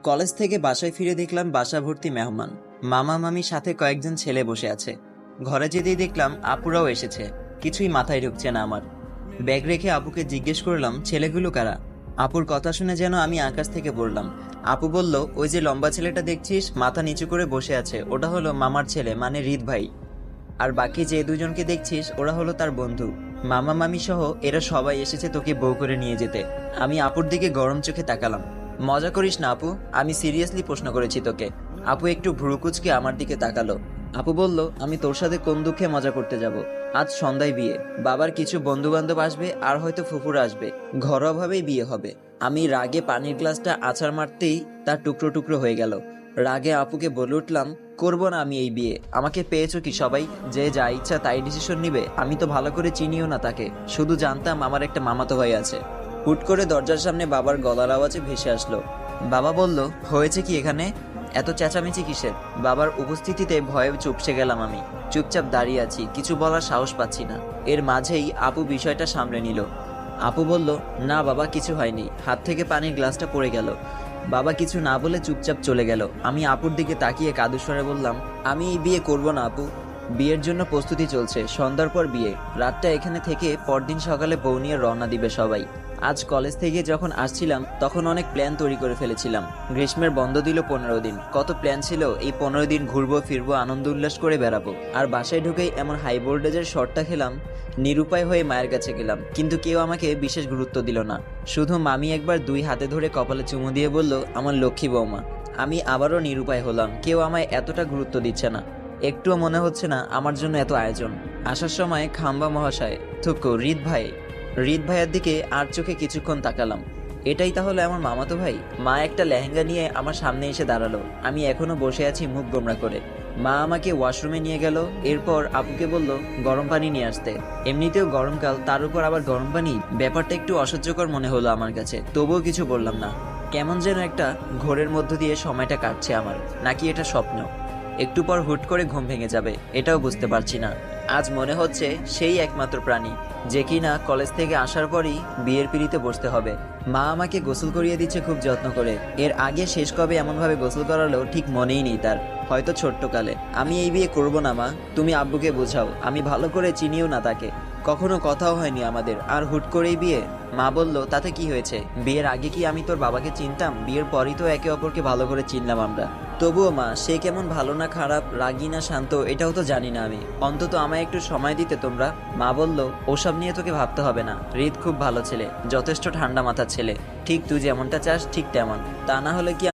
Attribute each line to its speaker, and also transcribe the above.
Speaker 1: College থেকে বাসায় ফিরে দেখলাম বাসা ভর্তি মেহমান। মামা মামির সাথে কয়েকজন ছেলে বসে আছে। ঘরে যেতেই দেখলাম আপুরাও এসেছে। কিছুই মাথায় ঢুকছে না আমার। ব্যাগ রেখে আপুকে জিজ্ঞেস করলাম, ছেলেগুলো কারা? আপুর কথা শুনে যেন আমি আকাশ থেকে পড়লাম। আপু বলল, ওই যে লম্বা ছেলেটা দেখছিস মাথা নিচু করে বসে আছে, ওটা হলো মামার ছেলে, মানে হৃদ ভাই। আর বাকি যে দুজনকে দেখছিস ওরা হলো তার বন্ধু। মামা মামি সহ এরা সবাই এসেছে তোকে বউ করে নিয়ে যেতে। আমি আপুর দিকে গরম চোখে তাকালাম। মজা করিস না আপু, আমি সিরিয়াসলি প্রশ্ন করেছি তোকে। আপু একটু ভ্রু কুঁচকে আমার দিকে তাকালো। আপু বলল, আমি তোর সাথে কোন দুঃখে মজা করতে যাব? আজ সন্ধ্যায় বিয়ে, বাবার কিছু বন্ধু বান্ধব আসবে আর হয়তো ফুফুরা আসবে, ঘরোয়াভাবেই বিয়ে হবে। আমি রাগে পানির গ্লাসটা আছাড় মারতেই তার টুকরো টুকরো হয়ে গেল। রাগে আপুকে বলে উঠলাম, করবো না আমি এই বিয়ে। আমাকে পেয়েছো কি সবাই, যে যা ইচ্ছা তাই ডিসিশন নিবে? আমি তো ভালো করে চিনিও না তাকে, শুধু জানতাম আমার একটা মামাতো ভাই আছে। হুট করে দরজার সামনে বাবার গলার আওয়াজে ভেসে আসলো। বাবা বলল, হয়েছে কি এখানে? এত চেঁচামেচি কিসের? বাবার উপস্থিতিতে ভয়ে চুপসে গেলাম আমি। চুপচাপ দাঁড়িয়ে আছি, কিছু বলার সাহস পাচ্ছি না। এর মাঝেই আপু বিষয়টা সামলে নিল। আপু বলল, না বাবা কিছু হয়নি, হাত থেকে পানির গ্লাসটা পড়ে গেল। বাবা কিছু না বলে চুপচাপ চলে গেল। আমি আপুর দিকে তাকিয়ে কাদুস্বরে বললাম, আমি এই বিয়ে করব না আপু। বিয়ের জন্য প্রস্তুতি চলছে, সন্ধ্যার পর বিয়ে। রাতটা এখানে থেকে পরদিন সকালে বউ নিয়ে রওনা দিবে সবাই। আজ কলেজ থেকে যখন আসছিলাম তখন অনেক প্ল্যান তৈরি করে ফেলেছিলাম। গ্রীষ্মের বন্ধ দিল 15 দিন, কত প্ল্যান ছিল। এই 15 দিন ঘুরবো ফিরবো, আনন্দ উল্লাস করে বেড়াবো। আর বাসায় ঢুকেই এমন হাই ভোল্টেজের শটটা খেলাম, নিরুপায় হয়ে মায়ের কাছে গেলাম। কিন্তু কেউ আমাকে বিশেষ গুরুত্ব দিল না। শুধু মামি একবার 2 হাতে ধরে কপালে চুমু দিয়ে বলল, আমার লক্ষ্মী বৌমা। আমি আবারও নিরুপায় হলাম, কেউ আমায় এতটা গুরুত্ব দিচ্ছে না। একটুও মনে হচ্ছে না আমার জন্য এত আয়োজন। আসার সময় খাম্বা মহাশয়, থুকু হৃদ ভাইয়ের দিকে আর চোখে কিছুক্ষণ তাকালাম। এটাই তাহলে আমার মামাতো ভাই? মা একটা লেহেঙ্গা নিয়ে আমার সামনে এসে দাঁড়ালো। আমি এখনো বসে আছি মুখ গোমড়া করে। মা আমাকে ওয়াশরুমে নিয়ে গেল। এরপর আপুকে বলল গরম পানি নিয়ে আসতে। এমনিতেও গরমকাল, তার উপর আবার গরম পানি, ব্যাপারটা একটু অসহ্যকর মনে হলো আমার কাছে। তবুও কিছু বললাম না। কেমন যেন একটা ঘোরের মধ্য দিয়ে সময়টা কাটছে আমার, নাকি এটা স্বপ্ন? একটু পর হুট করে ঘুম ভেঙে যাবে, এটাও বুঝতে পারছি না। আজ মনে হচ্ছে সেই একমাত্র প্রাণী যে কিনা কলেজ থেকে আসার পরই বিয়ের পিঁড়িতে বসতে হবে। মা আমাকে গোসল করিয়ে দিচ্ছে খুব যত্ন করে। এর আগে শেষ কবে এমনভাবে গোসল করালো ঠিক মনেই নেই তার, হয়তো ছোট্টকালে। আমি এই বিয়ে করব না মা, তুমি আব্বুকে বোঝাও। আমি ভালো করে চিনিও না তাকে, কখনো কথাও হয়নি আমাদের, আর হুট করেই বিয়ে। মা বলল, তাতে কি হয়েছে? বিয়ের আগে কি আমি তোর বাবাকে চিনতাম? বিয়ের পরই তো একে অপরকে ভালো করে চিনলাম আমরা। তবুও মা, সে কেমন ভালো না খারাপ, রাগী না শান্ত, এটাও তো জানি না আমি। অন্তত আমায় একটু সময় দিতে তোমরা। মা বলল, ওসব নিয়ে তোকে ভাবতে হবে না। হৃদ খুব ভালো ছেলে, যথেষ্ট ঠান্ডা মাথার ছেলে। ঠিক তুই যেমনটা চাস ঠিক তেমন। তা না হলে কি